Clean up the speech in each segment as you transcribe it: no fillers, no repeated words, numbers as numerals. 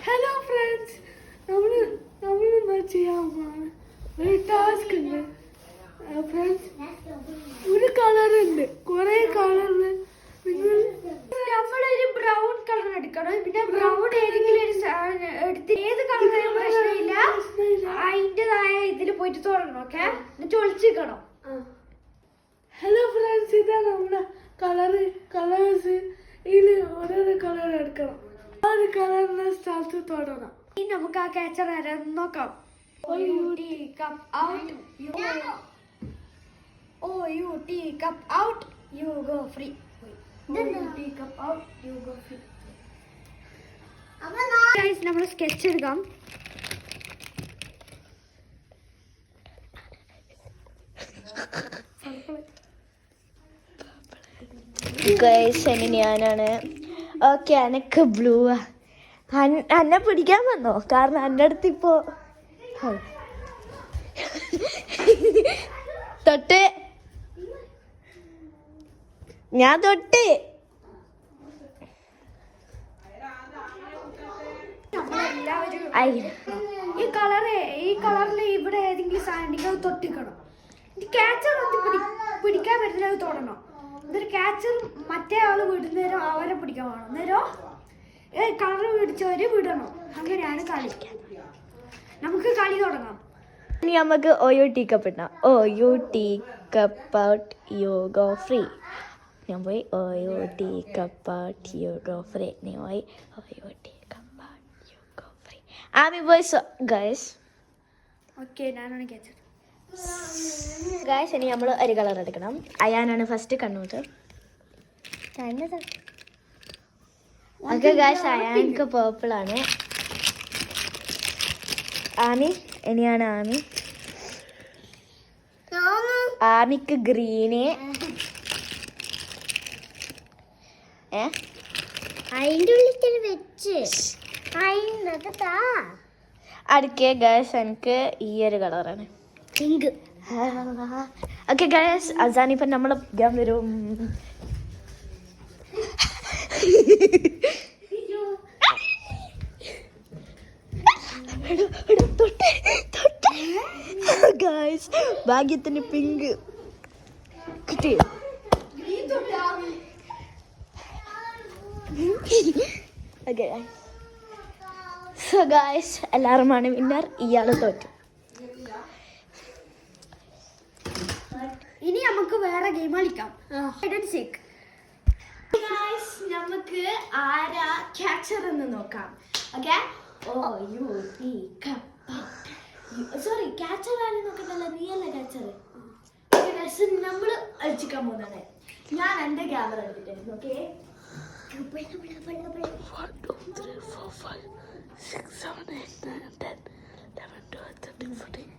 Hello friends, നമ്മളെന്താ ചെയ്യാൻ പോവാണ്? ഒരു ടാസ്ക് ഉണ്ട് ഫ്രണ്ട്സ്. ഒരു കളറുണ്ട്, കുറെ കളറ്. നമ്മളൊരു ബ്രൗൺ കളർ എടുക്കണം. പിന്നെ ബ്രൗൺ ഏതെങ്കിലും ഒരു എടുത്ത് ഏത് കളറായാലും പ്രശ്നമില്ല. അതിൻ്റെതായ ഇതിൽ പോയിട്ട് തുടങ്ങണം. ഓക്കെ, എന്നിട്ട് ഒളിച്ചിക്കണം. ഹലോ ഫ്രണ്ട്സ്, ഇതാണ് നമ്മുടെ കളേഴ്സ്. ഇതിൽ ഓരോരോ കളർ എടുക്കണം. ആ ഒരു കളറിന്റെ സ്ഥലത്ത് തൊടണം. ഇനി നമുക്ക് ആ ക്യാച്ചർ ആരാന്ന് നോക്കാം. You teacup out, you go free. You teacup out, you go free. Guys, നമ്മൾ സ്കെച്ച് എടുക്കാം. ഗൈസ്, ഇനി ഞാനാണ്. ഓക്കെ, എനക്ക് ബ്ലൂ. എന്നെ പിടിക്കാൻ വന്നോ? കാരണം എൻ്റെ അടുത്ത് ഇപ്പോ തൊട്ട് ഞാൻ തൊട്ട് ഈ കളറിൽ ഇവിടെ ഏതെങ്കിലും സാധനം തൊട്ടിക്കണം. ക്യാച്ചർ പിടിക്കാൻ പറ്റുന്നത് തൊടണം. എന്നിട്ട് ക്യാച്ചർ മറ്റേ ആള് വിടുന്നേരം അവരെ പിടിക്കാൻ വേണം. നേരം കളർ പിടിച്ചവര് വിടണം. അങ്ങനെയാണ് കളി. നമുക്ക് കളി തുടങ്ങാം. ഇനി നമുക്ക് ഓയോ ടീക്കപ്പ് ഇടാം. ഓയോ teacup out you go free. ഞാൻ പോയി ഓയോ teacup out you go free. നീ പോയി ഓയോ teacup out you go free. Aami പോയി. ഗൈസ്, ഓക്കെ, ഞാനാണ് ക്യാച്ചർ. ഗൈസ്, ഇനി നമ്മൾ ഒരു കളർ എടുക്കണം. അയാനാണ് ഫസ്റ്റ് കണ്ണൂട്ട്. ഓക്കെ ഗൈസ്, അയാൾക്ക് പേർപ്പിൾ ആണ്. ആമി, ഇനിയാണ് ആമി. ആമിക്ക് ഗ്രീന്. അതിൻ്റെ ഉള്ളിൽ വെച്ച് അടുക്കെ ഗൈസ്, എനിക്ക് ഈ ഒരു കളറാണ് പിങ്ക്. ഓക്കെ ഗൈസ്, അസാനിപ്പം നമ്മളെ ഞാൻ വരും. ഗൈസ്, ഭാഗ്യത്തിന് പിങ്ക് കിട്ടി. ഓക്കെ സോ ഗൈസ്, എല്ലാവരുമാണ് വിന്നർ. ഇയാള് തോറ്റു. ഇനി നമുക്ക് വേറെ ഗെയിം കളിക്കാം. നമുക്ക് ആരാ ക്യാച്ചർ എന്ന് നോക്കാം. ഓക്കെ, സോറി, ക്യാച്ചർ ആരും നോക്കണ്ടല്ല, നീയല്ല ക്യാച്ചർ. നമ്മള് അഴിച്ചിക്കാൻ പോകുന്നതാണ്. ഞാൻ എന്റെ ക്യാമറ എടുത്തിട്ടുണ്ട്. ഓക്കെ, 1, 2, 3, 4, 5, 6, 7, 8, 9, 10, 11, 12, 13, 14,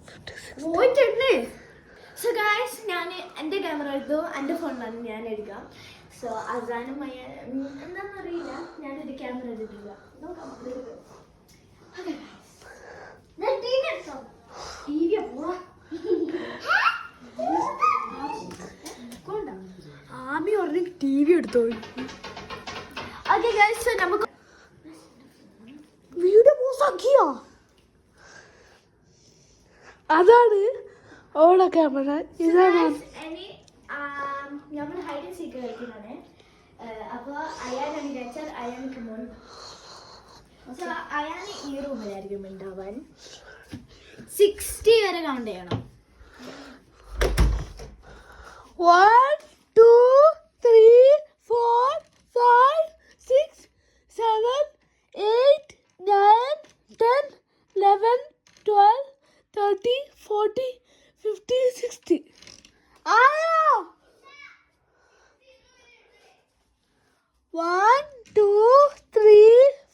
15, 16. സോ ഗൈസ്, ഞാൻ എൻ്റെ ക്യാമറ എടുത്തു. എൻ്റെ ഫോണിലാണ് ഞാൻ എടുക്കാം. സോ അസാനും എന്താണെന്നറിയില്ല, ഞാനൊരു ക്യാമറ എടുത്തില്ല. നോക്കാം. ആമി പറഞ്ഞ TV എടുത്തോ. ഓക്കെ ഗൈസ്, നമുക്ക് വീഡിയോ പോസാക്കിയോ? അതാണ് ഓളെ ക്യാമറ. ഇതാണ് നമ്മൾ ഹൈഡ് ആൻഡ് സീക്ക് കളിക്കുന്നതാണ്. അപ്പോൾ അയാളാണ് ക്യാച്ചർ, അയാൾക്ക് മോൻ. സോ അയാൾ ഈ റൂമിലായിരിക്കും ഉണ്ടാവാൻ. 60 വരെ കൗണ്ട് ചെയ്യണം. 1, 2, 3, 4, 5, 6, 7, 8, 9, 10, 11, 12, 13, 14, 15, 16. ആയോ? 1, 2, 3,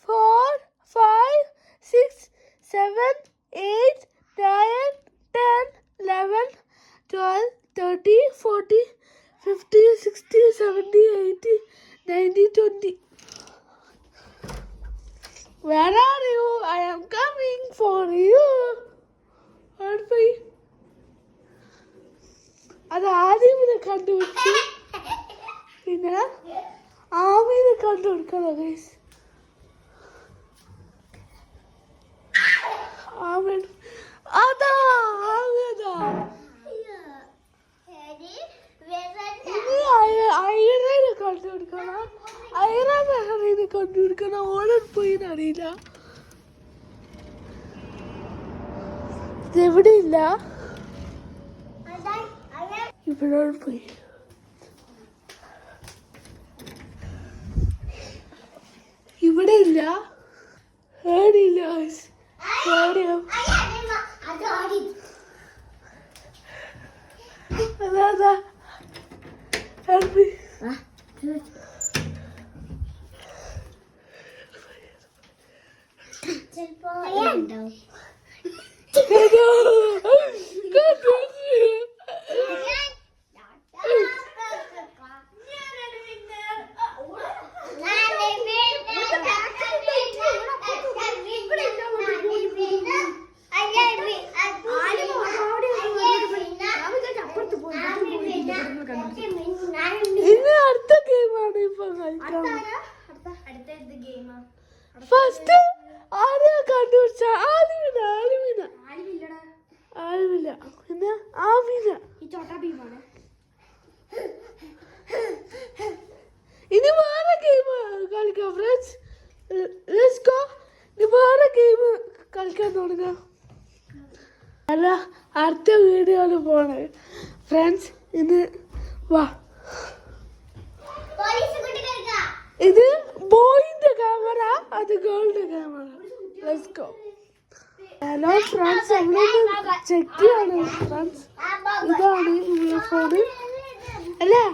4, 5, 6, 7, 8, 9, 10, 11, 12, 13, 14, 15, 16, 17, 18, 19, 20. Where are you? I am coming for you. അത് ആദ്യം ഇത് കണ്ടുപിടിച്ചു. പിന്നെ ആമീനെ കണ്ടുപിടിക്കണം ഗൈസ്. അവൻ അതാ അവതാ അയ്യനെ കണ്ടുപിടിക്കണം. അയ്യനെ കണ്ടുപിടിക്കണം. ഓടാൻ പോയി അറിയില്ല. ഇതെവിടെ ഇല്ല. ഇവിടെ പോയി. ഇവിടെ ഇല്ല. ഏടില്ല. അതാ help me. ഇനി അടുത്ത ഗെയിമാണ് ഇപ്പൊ കളിക്കാൻ. ഫസ്റ്റ് ആരെയാ കണ്ടുപിടിച്ച? ആരുമില്ല. പിന്നെ ആമിന. ഇനി വേറെ ഗെയിം കളിക്കാം ഫ്രണ്ട്സ്. Let's go. ഇനി വേറെ ഗെയിം കളിക്കാൻ തുടങ്ങാം. അല്ല, അടുത്ത വീഡിയോയിൽ പോണേ ഫ്രണ്ട്സ്. ഇന്ന് വാ. ഇത് ബോയിന്റെ ക്യാമറ, അത് ഗേളിന്റെ camera. Let's go. Hello friends, എവിടെ ചെക്ക് ചെയ്യാണ് ഫ്രണ്ട്സ്. ഇതാണ് ഇവിടെ ഫോണ് അല്ലേ?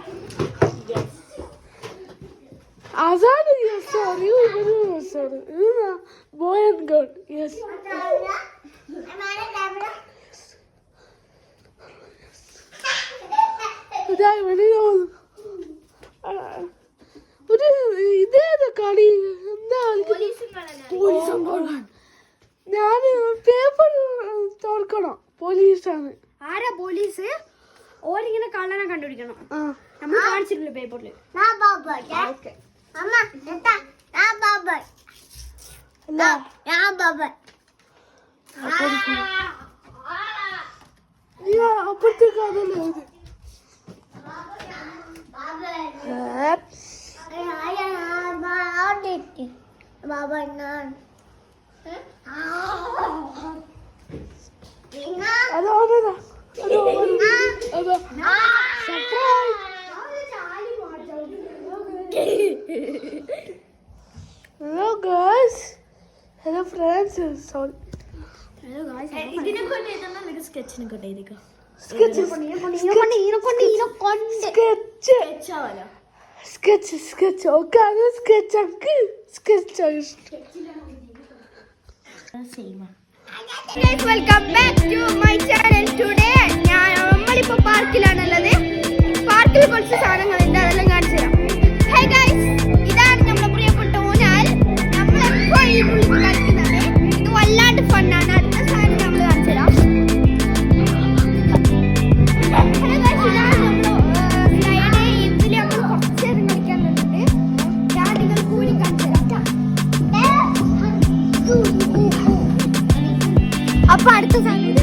അതാണ് യെസ് ആണ്. ഇവര് യെസ് ആണ്. ഇത് ബോയ് ആൻഡ് ഗേൾ. യെസ്. ഇതാ ഇവിടെ ഒരു ഇതേത് കളി. എന്താ ഞാൻ പേപ്പർ തുറക്കണം. പോലീസാണ്. ആരാ പോലീസ്? ഓരിങ്ങനെ കള്ളനെ കണ്ടുപിടിക്കണം. നമ്മൾ കാണിച്ചിട്ടില്ല പേപ്പറിൽ. അപ്പുറത്തേക്ക് അതല്ലേ ഇത്. Hello guys. Hello friends. Sorry. Hello guys. ഇതിനെ കൊണ്ട് എഴുതുന്ന നിനക്ക് സ്കെച്ചിനെ കൊണ്ട് എഴുതിക്കോ. Sketch okay. അത് സ്കെച്ച് ആക്ക്. Sketch welcome back to my channel. Today നമ്മളിപ്പോ പാർക്കിലാണുള്ളത്. പാർക്കിൽ കുറച്ച് സാധനങ്ങളുണ്ട്, അതെല്ലാം കാണിച്ചു തരാം. ഹേ ഗൈസ്, ഇതാണ് നമ്മുടെ പ്രിയപ്പെട്ട ഊഞ്ഞാൽ. നമ്മളെപ്പോഴും കളിക്കുന്നത്. ഇത് വല്ലാണ്ട് ഫണ്ണാണ്. അടുത്ത സാധനം നമ്മൾ കാണിച്ചു തരാം. ഹലോ ഗൈസ്, ഇതാണ് നമ്മൾ സ്ലൈഡ്. ഇതിൽ നമ്മൾ കുറച്ച് നേരം കളിക്കാനുണ്ട്. ഞാൻ നിങ്ങൾക്ക് കൂടി കാണിച്ചു തരാം. അപ്പൊ അടുത്ത സാധനം